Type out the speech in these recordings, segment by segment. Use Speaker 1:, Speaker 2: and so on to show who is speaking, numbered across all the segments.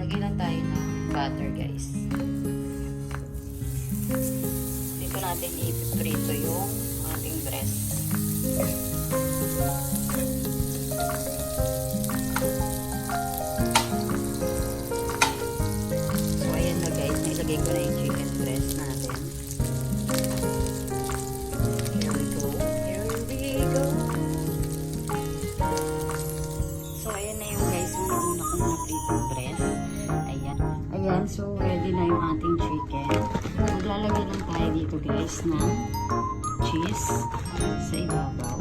Speaker 1: lagay lang tayo ng butter, guys. Dito natin ipiprito yung ating breast. So, ayan na guys. Nilagay ko na yung chicken breast natin. Here we go. Here we go. So, ayan na yung guys. Una kong na-prito breast. Ayan. Ayan. So, ready na yung ating chicken. Maglalagay lang tayo dito guys ng cheese sa ibabaw.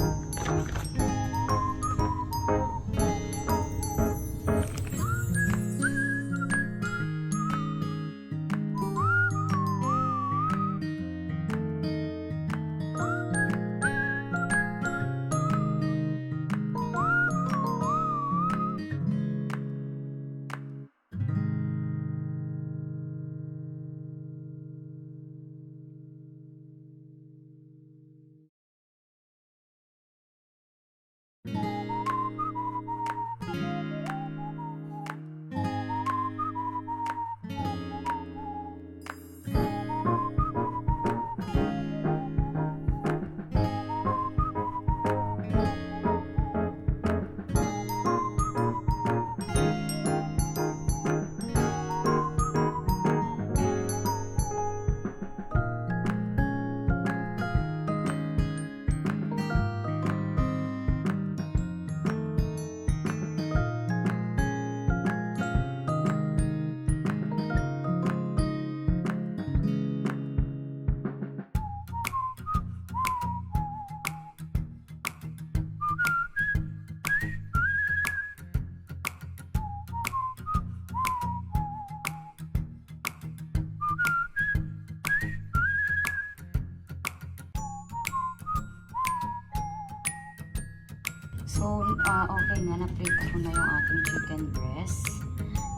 Speaker 1: So, okay na. Na-prito ko na yung ating chicken breast.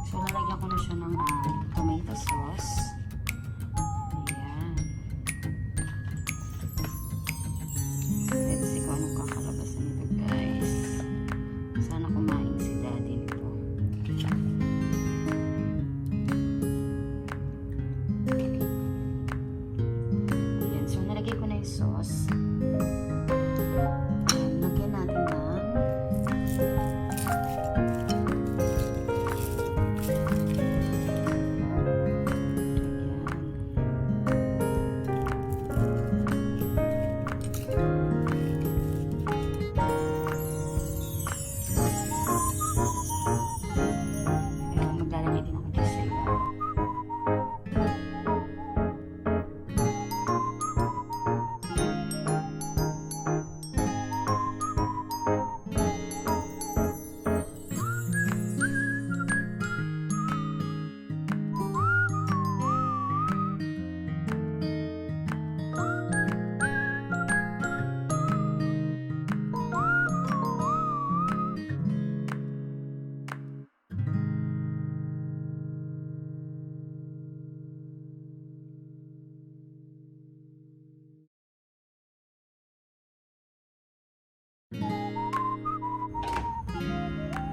Speaker 1: So, lalagyan ko na siya ng tomato sauce. Ayan. Let's see kung anong kakalabasan nito, guys. Sana kumain si daddy nito. Ayan. So, nalagay ko na yung sauce.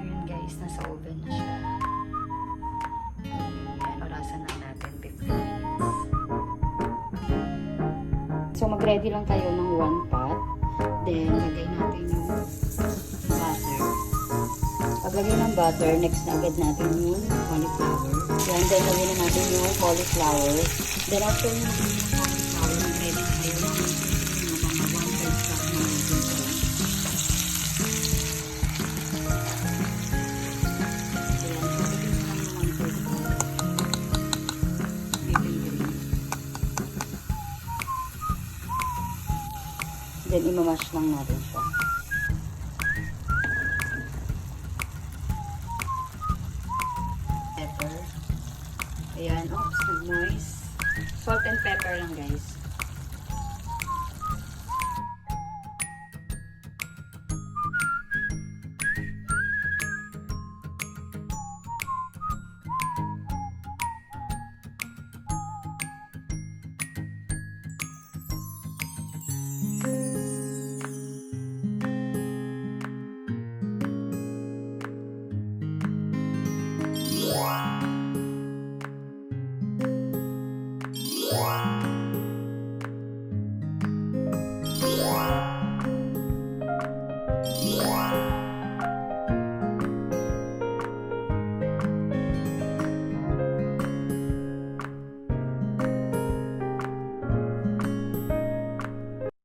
Speaker 1: Ayan guys, nasa oven na siya. Ayan, orasan na natin 15 minutes. So mag-ready lang tayo ng 1 pot. Then lagay natin yung butter. Paglagay ng butter, next na agad natin yung cauliflower. Yan, then lagay na natin yung cauliflower. Then after yung cauliflower, mag-ready na tayo ng mga 1/3 cup na yung then imamash lang natin siya. Pepper. Ayan, oops, nag-moist. Salt and pepper lang guys.